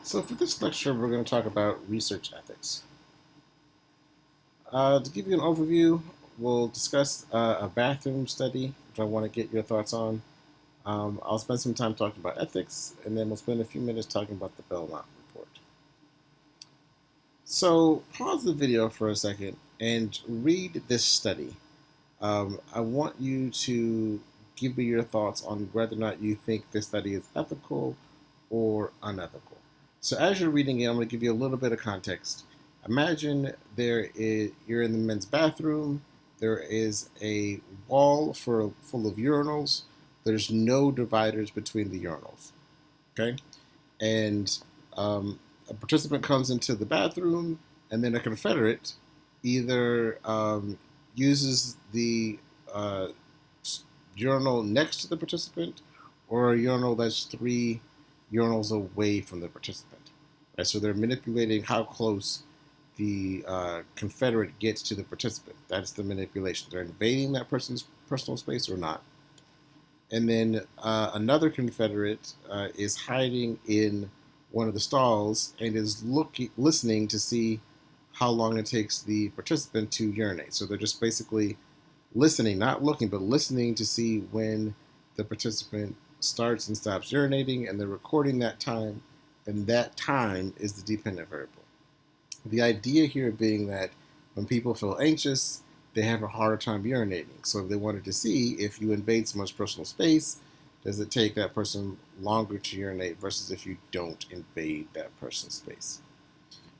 So for this lecture, we're going to talk about research ethics. To give you an overview, we'll discuss a bathroom study, which I want to get your thoughts on. I'll spend some time talking about ethics, and then we'll spend a few minutes talking about the Belmont report. So pause the video for a second and read this study. I want you to give me your thoughts on whether or not you think this study is ethical or unethical. So as you're reading it, I'm going to give you a little bit of context. Imagine you're in the men's bathroom. There is a wall full of urinals. There's no dividers between the urinals. Okay, and a participant comes into the bathroom, and then a Confederate either uses the uh, urinal next to the participant or a urinal that's 3 urinals away from the participant. Right, so they're manipulating how close the Confederate gets to the participant. That's the manipulation. They're invading that person's personal space or not. And then another Confederate is hiding in one of the stalls and is listening to see how long it takes the participant to urinate. So they're just basically listening, not looking, but listening to see when the participant starts and stops urinating, and they're recording that time, and that time is the dependent variable. The idea here being that when people feel anxious, they have a harder time urinating. So if they wanted to see if you invade someone's personal space, does it take that person longer to urinate versus if you don't invade that person's space?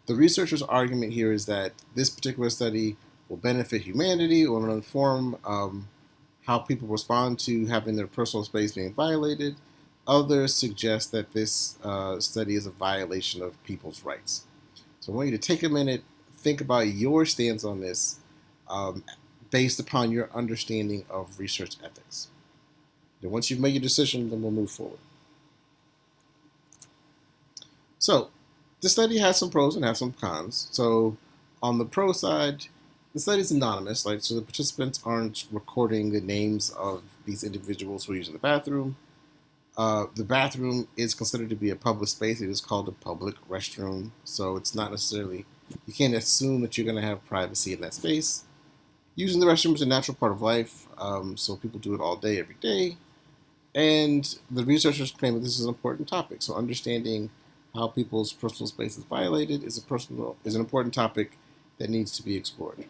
The researchers' argument here is that this particular study will benefit humanity or will inform how people respond to having their personal space being violated. Others suggest that this study is a violation of people's rights. So I want you to take a minute, think about your stance on this um, based upon your understanding of research ethics. Then once you've made your decision, then we'll move forward. So the study has some pros and has some cons. So on the pro side, the study is anonymous, like so the participants aren't recording the names of these individuals who are using the bathroom. The bathroom is considered to be a public space. It is called a public restroom, so it's not necessarily, you can't assume that you're going to have privacy in that space. Using the restroom is a natural part of life, so people do it all day, every day. And the researchers claim that this is an important topic. So understanding how people's personal space is violated is an important topic that needs to be explored.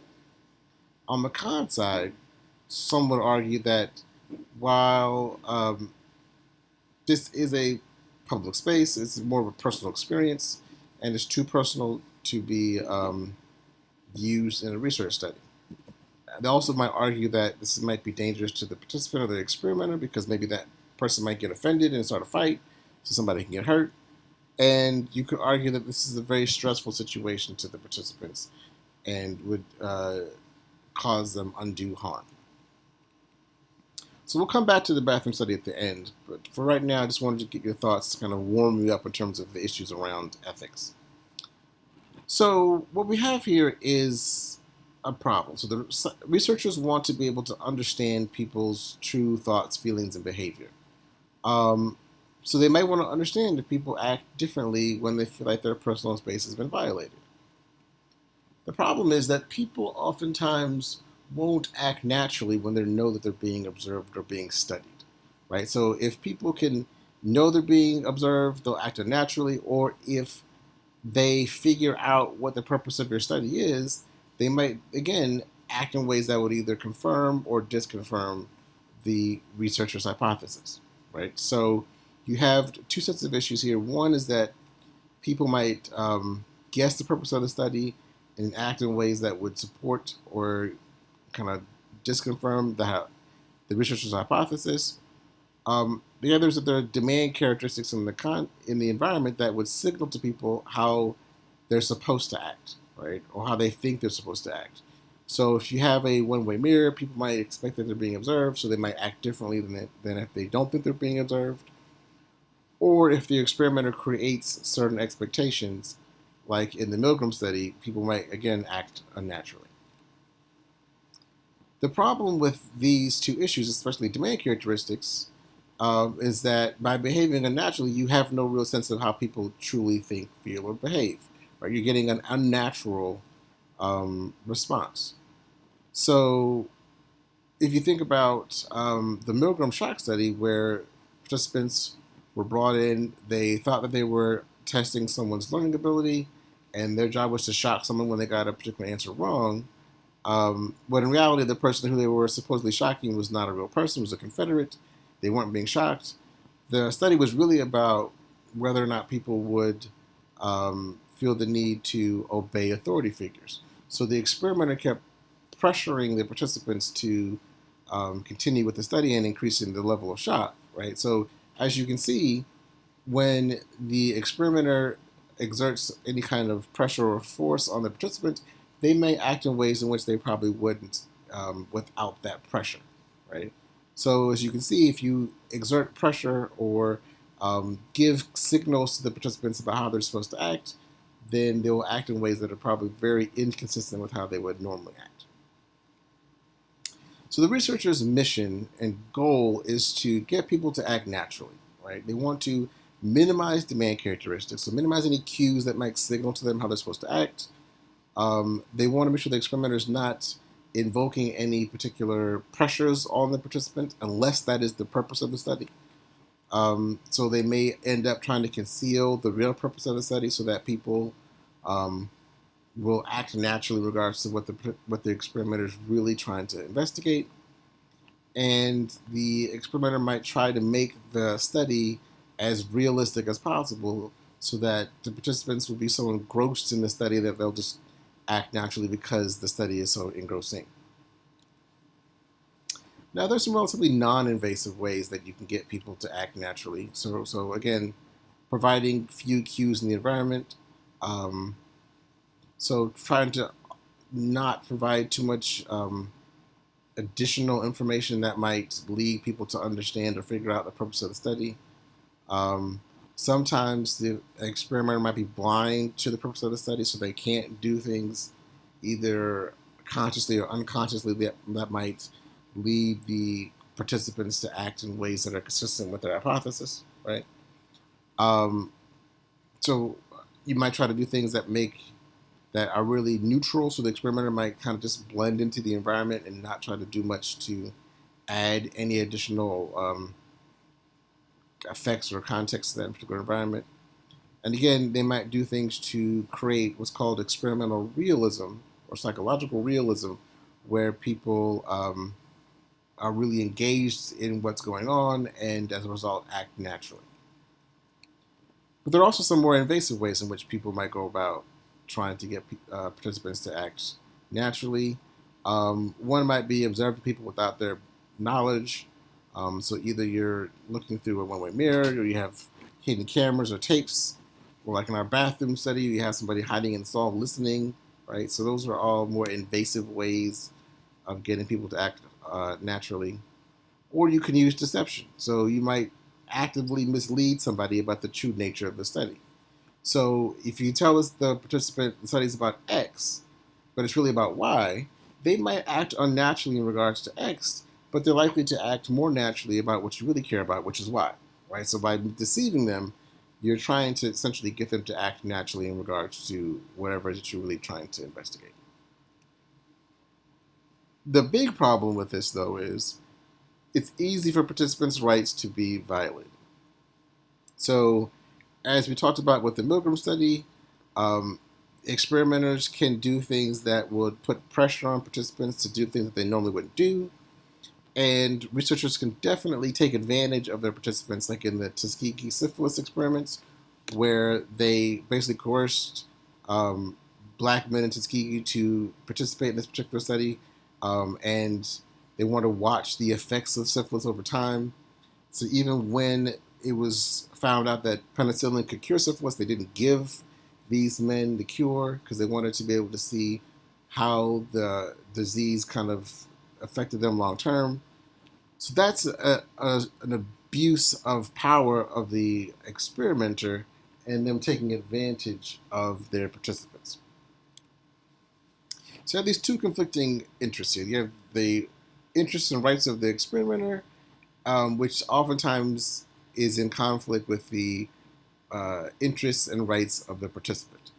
On the con side, some would argue that while this is a public space, it's more of a personal experience, and it's too personal to be used in a research study. They also might argue that this might be dangerous to the participant or the experimenter because maybe that person might get offended and start a fight, so somebody can get hurt. And you could argue that this is a very stressful situation to the participants and would cause them undue harm. So we'll come back to the bathroom study at the end, but for right now, I just wanted to get your thoughts to kind of warm you up in terms of the issues around ethics. So what we have here is a problem. So the researchers want to be able to understand people's true thoughts, feelings, and behavior. Um, so they might want to understand if people act differently when they feel like their personal space has been violated. The problem is that people oftentimes won't act naturally when they know that they're being observed or being studied, right? So if people can know they're being observed, they'll act naturally, or if they figure out what the purpose of your study is, they might, again, act in ways that would either confirm or disconfirm the researcher's hypothesis, right? So you have two sets of issues here. One is that people might guess the purpose of the study and act in ways that would support or kind of disconfirm the researcher's hypothesis. The other is that there are demand characteristics in the environment that would signal to people how they're supposed to act, right, or how they think they're supposed to act. So if you have a one-way mirror, people might expect that they're being observed, so they might act differently than if they don't think they're being observed. Or if the experimenter creates certain expectations, like in the Milgram study, people might again act unnaturally. The problem with these two issues, especially demand characteristics, is that by behaving unnaturally, you have no real sense of how people truly think, feel, or behave. Right? You're getting an unnatural response. So if you think about the Milgram shock study, where participants were brought in, they thought that they were testing someone's learning ability, and their job was to shock someone when they got a particular answer wrong. But in reality, the person who they were supposedly shocking was not a real person; it was a Confederate. They weren't being shocked. The study was really about whether or not people would feel the need to obey authority figures. So the experimenter kept pressuring the participants to continue with the study and increasing the level of shock, right? So as you can see, when the experimenter exerts any kind of pressure or force on the participant, they may act in ways in which they probably wouldn't without that pressure, right? So as you can see, if you exert pressure or give signals to the participants about how they're supposed to act, then they will act in ways that are probably very inconsistent with how they would normally act. So the researchers' mission and goal is to get people to act naturally, right? They want to minimize demand characteristics, so minimize any cues that might signal to them how they're supposed to act. They want to make sure the experimenter is not invoking any particular pressures on the participant unless that is the purpose of the study. So they may end up trying to conceal the real purpose of the study so that people um, will act naturally in regards to what the experimenter is really trying to investigate. And the experimenter might try to make the study as realistic as possible so that the participants will be so engrossed in the study that they'll just act naturally because the study is so engrossing. Now, there's some relatively non-invasive ways that you can get people to act naturally. So again, providing few cues in the environment. Um, so trying to not provide too much additional information that might lead people to understand or figure out the purpose of the study. Um, Sometimes the experimenter might be blind to the purpose of the study, so they can't do things either consciously or unconsciously that might lead the participants to act in ways that are consistent with their hypothesis, right? Um, so you might try to do things that are really neutral, so the experimenter might kind of just blend into the environment and not try to do much to add any additional effects or context to that particular environment. And again, they might do things to create what's called experimental realism or psychological realism, where people are really engaged in what's going on and as a result act naturally. But there are also some more invasive ways in which people might go about trying to get participants to act naturally. One might be observing people without their knowledge. So either you're looking through a one-way mirror, or you have hidden cameras or tapes, or like in our bathroom study, you have somebody hiding in the stall listening, right? So those are all more invasive ways of getting people to act naturally. Or you can use deception. So you might actively mislead somebody about the true nature of the study. So if you tell us the participant the study is about X, but it's really about Y, they might act unnaturally in regards to X, but they're likely to act more naturally about what you really care about, which is Y, right? So by deceiving them, you're trying to essentially get them to act naturally in regards to whatever it is that you're really trying to investigate. The big problem with this, though, is it's easy for participants' rights to be violated. So, as we talked about with the Milgram study, um, experimenters can do things that would put pressure on participants to do things that they normally wouldn't do. And researchers can definitely take advantage of their participants, like in the Tuskegee syphilis experiments, where they basically coerced black men in Tuskegee to participate in this particular study, and they want to watch the effects of syphilis over time. So even when it was found out that penicillin could cure syphilis, they didn't give these men the cure because they wanted to be able to see how the disease kind of affected them long term. So that's an abuse of power of the experimenter and them taking advantage of their participants. So you have these two conflicting interests here. You have the interests and rights of the experimenter which oftentimes is in conflict with the interests and rights of the participant.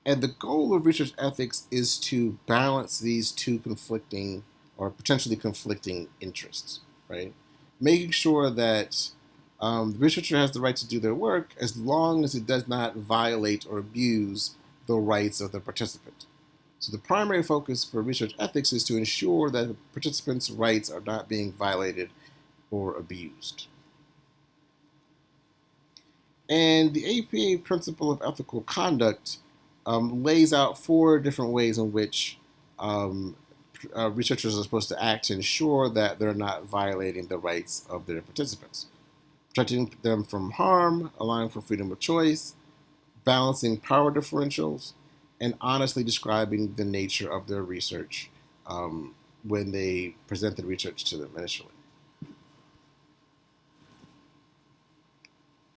And the goal of research ethics is to balance these two conflicting or potentially conflicting interests, right? Making sure that the researcher has the right to do their work as long as it does not violate or abuse the rights of the participant. So the primary focus for research ethics is to ensure that the participants' rights are not being violated or abused. And the APA principle of ethical conduct lays out four different ways in which um, researchers are supposed to act to ensure that they're not violating the rights of their participants. Protecting them from harm, allowing for freedom of choice, balancing power differentials, and honestly describing the nature of their research when they present the research to them initially.